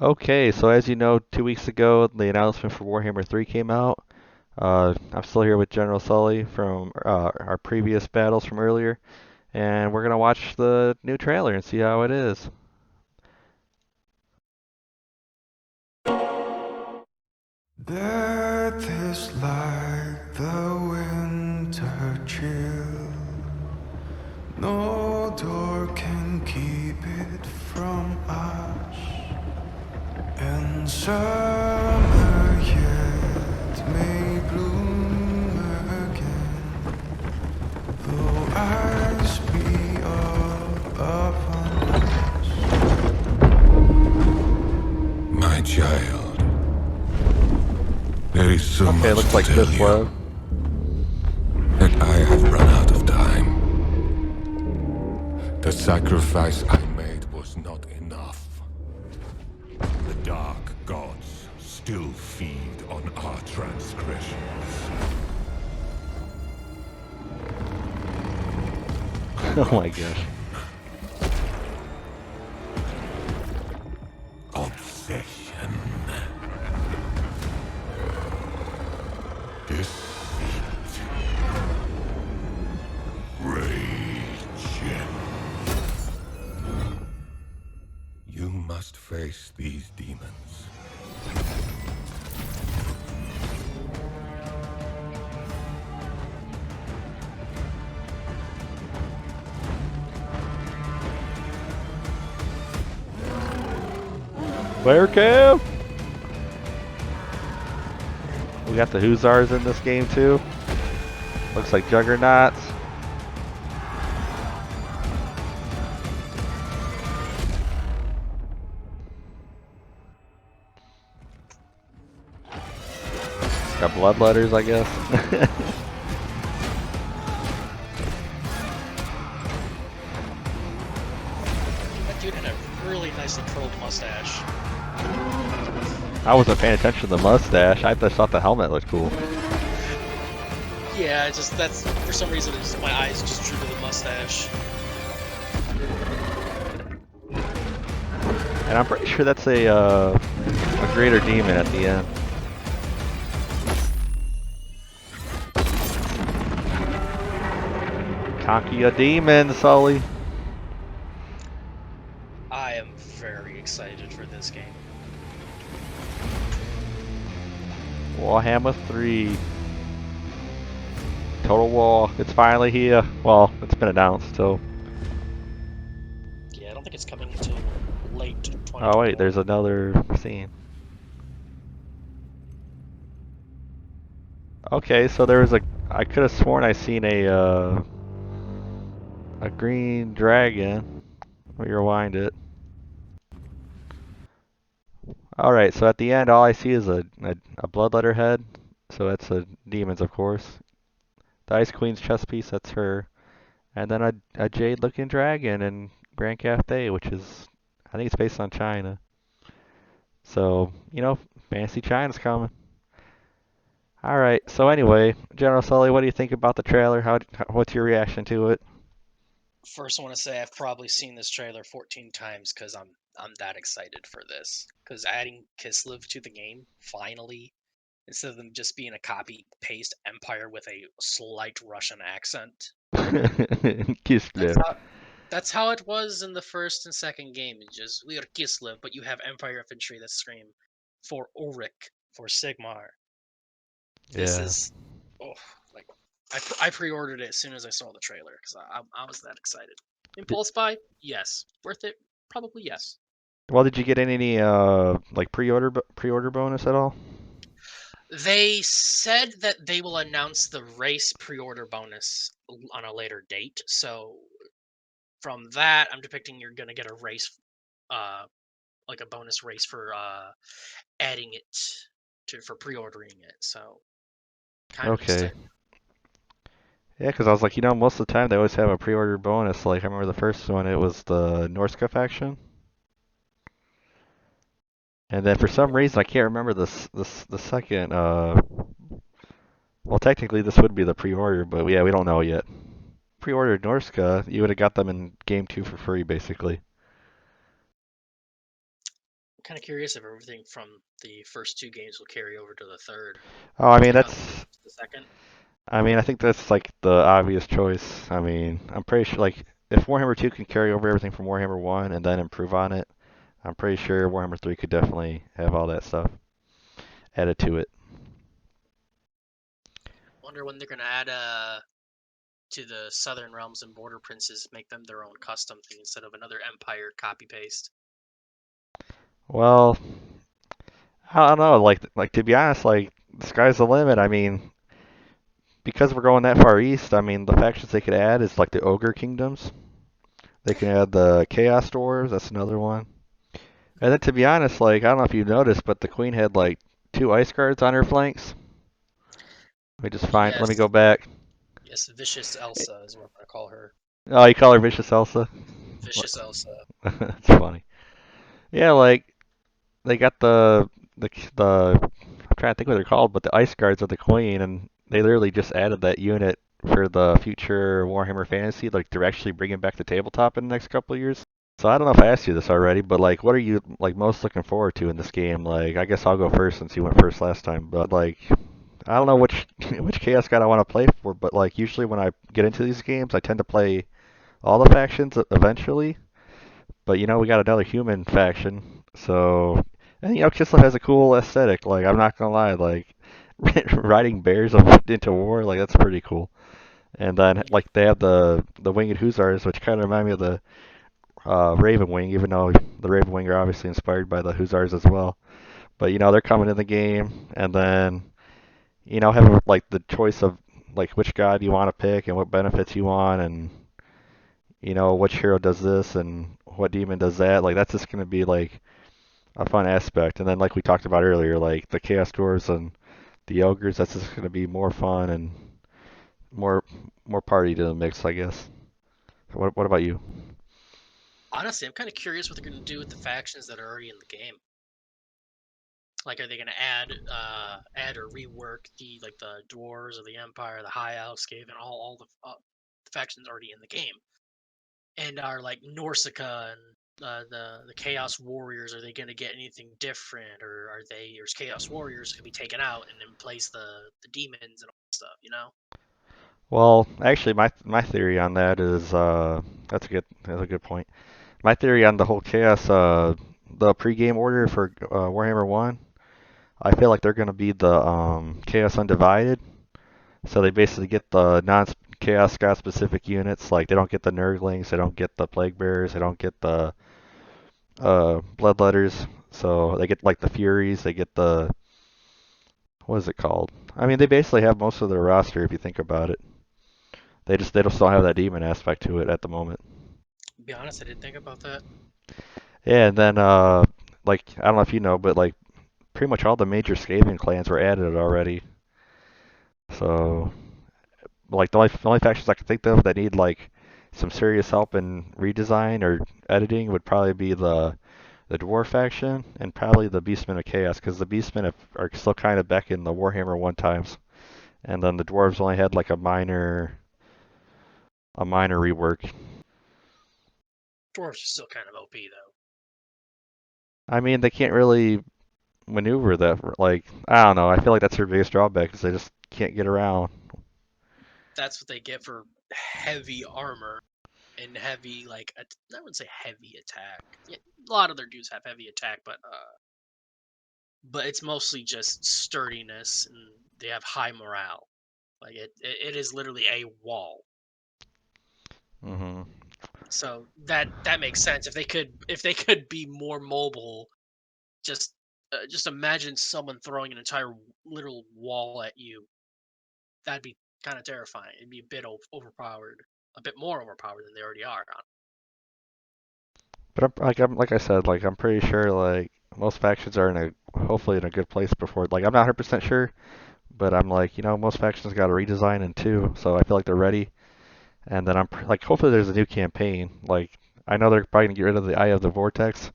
Okay, so as you know, 2 weeks ago the announcement for Warhammer 3 came out. I'm still here with General Sully from our previous battles from earlier, and we're gonna watch the new trailer and see how it is. Death is like the winter chill. No door can keep it from us. And summer yet may bloom again, though ice be all upon us. My child, there is so Okay, much looks to like tell you, Kislev. and I have run out of time. The sacrifice I made was not enough. The dark gods still feed on our transgressions. Oh my gosh. Obsession. Deceit. Rage. You must face these demons. Player cam! We got the Hussars in this game too. Looks like Juggernauts. Got bloodletters, I guess. That dude had a really nicely curled mustache. I wasn't paying attention to the mustache. I just thought the helmet looked cool. Yeah, that's for some reason my eyes just drew to the mustache. And I'm pretty sure that's a greater demon at the end. Conquer a demon, Sully. I am very excited for this game. Warhammer 3. Total War. It's finally here. Well, it's been announced, so. Yeah, I don't think it's coming until late Oh, wait, 2021. there's another scene. Okay, so there was a. I could have sworn I seen a green dragon. Let me rewind it. Alright, so at the end, all I see is a bloodletter head. So that's a demon's, of course. The Ice Queen's chest piece, that's her. And then a jade looking dragon in Grand Cathay, which is, I think it's based on China. So, fancy China's coming. Alright, so anyway, General Sully, what do you think about the trailer? What's your reaction to it? First, I want to say I've probably seen this trailer 14 times because I'm that excited for this. Because adding Kislev to the game finally, instead of them just being a copy paste Empire with a slight Russian accent. That's Kislev. how that's how it was in the first and second game. It's just we are Kislev, but you have Empire infantry that scream for Ulrich, for Sigmar. This Yeah. is oh like I pre-ordered it as soon as I saw the trailer because I was that excited. Did, Impulse buy, yes. Worth it, probably yes. well, did you get any like pre-order bonus at all? They said that they will announce the race pre-order bonus on a later date. So from that, I'm depicting you're gonna get a race, uh, like a bonus race for adding it to for pre-ordering it. So kind of Okay. excited. Yeah, because I was like, most of the time they always have a pre-order bonus. Like I remember the first one, it was the Norska faction, and then for some reason I can't remember the second. Well, technically this would be the pre-order, but yeah, we don't know yet. Pre-ordered you would have got them in game two for free, basically. kind of curious if everything from the first two games will carry over to the third, Oh, I mean like how they that's. did the second. I mean, I think that's like the obvious choice. I mean, I'm pretty sure like if Warhammer 2 can carry over everything from Warhammer 1 and then improve on it, I'm pretty sure Warhammer 3 could definitely have all that stuff added to it. Wonder when they're gonna add to the Southern Realms and Border Princes, make them their own custom thing instead of another Empire copy paste. Well, I don't know. Like to be honest, like the sky's the limit. I mean, because we're going that far east, I mean the factions they could add is like the Ogre Kingdoms. They can add the Chaos Dwarves. That's another one. And then to be honest, like I don't know if you noticed, but the Queen had like two ice guards on her flanks. Let me just find. Let me Yes, go back. yes, Vicious Elsa is what I'm gonna call her. Oh, you call her Vicious Elsa? Vicious Elsa. That's funny. Yeah, like they got the I'm trying to think what they're called, but the ice guards of the Queen, and they literally just added that unit for the future Warhammer Fantasy. Like they're actually bringing back the tabletop in the next couple of years. So I don't know if I asked you this already, but like, what are you like most looking forward to in this game? Like, I guess I'll go first since you went first last time. But like, I don't know which which Chaos God I want to play for, but like usually when I get into these games, I tend to play all the factions eventually. But you know, we got another human faction, so and you know, Kislev has a cool aesthetic. Like, I'm not gonna lie, like riding bears into war, like that's pretty cool. And then Yeah, like they have the winged hussars, which kind of remind me of the Raven Wing, even though the Raven Wing are obviously inspired by the hussars as well. But you know, they're coming in the game, and then you know, having like the choice of like which god you want to pick and what benefits you want, and you know, which hero does this and what demon does that. Like that's just gonna be like a fun aspect. And then like we talked about earlier, like the Chaos Dwarves and the Ogres, that's just gonna be more fun and more more party to the mix, I guess. What about you? honestly, I'm kind of curious what they're gonna do with the factions that are already in the game. Like, are they gonna add or rework the dwarves or the Empire, the High Elves, Skaven, all the factions already in the game? And are like Norsica and the Chaos Warriors, are they gonna get anything different, or are they or is Chaos Warriors gonna be taken out and in place the demons and all that stuff? You know? Well, actually, my theory on that is that's a good point. My theory on the whole chaos the pregame order for Warhammer One, I feel like they're gonna be the Chaos Undivided. So they basically get the non Chaos God specific units. Like they don't get the Nurglings, they don't get the Plague Bearers, they don't get the Bloodletters. So they get like the Furies, they get the what is it called? I mean, they basically have most of their roster if you think about it. They just don't have that demon aspect to it at the moment. Be honest, I didn't think about that. Yeah, and then like I don't know if you know, but like pretty much all the major Skaven clans were added already. So like the only factions I can think of that need like some serious help in redesign or editing would probably be the Dwarf faction and probably the Beastmen of Chaos because the Beastmen are still kind of back in the Warhammer 1 times, and then the Dwarves only had like a minor rework. Dwarves are still kind of OP though. I mean, they can't really maneuver that. Like, I don't know. I feel like that's their biggest drawback is they just can't get around. That's what they get for heavy armor and heavy I wouldn't say heavy attack. Yeah, a lot of their dudes have heavy attack, but it's mostly just sturdiness and they have high morale. Like it is literally a wall. Hmm. So that makes sense. If they could be more mobile, just imagine someone throwing an entire literal wall at you. That'd be kind of terrifying. It'd be a bit overpowered, a bit more overpowered than they already are. But like I said, like I'm pretty sure like most factions are in a hopefully in a good place before. Like I'm not 100% sure, but I'm like you know most factions got a redesign in two, so I feel like they're ready. And then like hopefully there's a new campaign. Like I know they're probably gonna get rid of the Eye of the Vortex,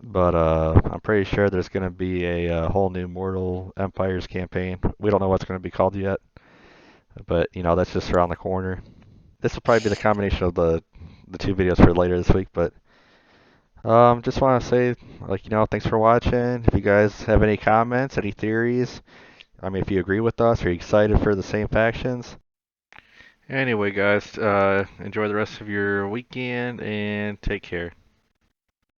but I'm pretty sure there's gonna be a whole new Mortal Empires campaign. We don't know what's gonna be called yet, but you know that's just around the corner. This will probably be the combination of the two videos for later this week, but Just want to say, thanks for watching. If you guys have any comments, any theories, I mean, if you agree with us, are you excited for the same factions? Anyway, guys, enjoy the rest of your weekend and take care.